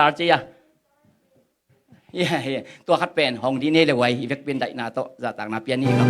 Archia yeah tua khat pen hong di ne le wai hi vek pin dai na to za tak na pian ni kam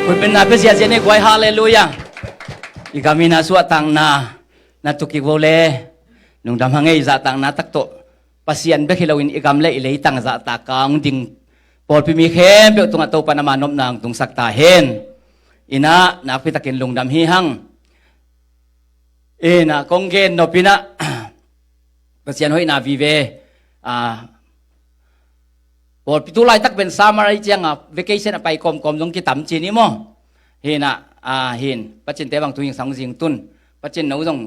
คุณเป็นนาเพื่อเสียเจนี่กวยฮาเลลูยาอีกามีนาสวดตังนาตุกิโวเลนุ่งดำหังเอจะตังนาตักโตปัสยันเบคิลวินอีกามเลอิเลตังจะตากางดิ่งปอดพิมีเข้มเปียกตุงอัตโตปนามานบนางตุงสักตาเฮนอินะนักพิตากินลุงดำฮีหังนะกงเกนนปินะปัสยันหอยนาวิเวปอดพิทุไลตักเป็นสามาริจังเวกเชั่นไปกอมตรงกิตามจีนี่มั้งเห็นเห็นปัจจินเตบังตุยสังสิงตุนปัจจินหนูตรง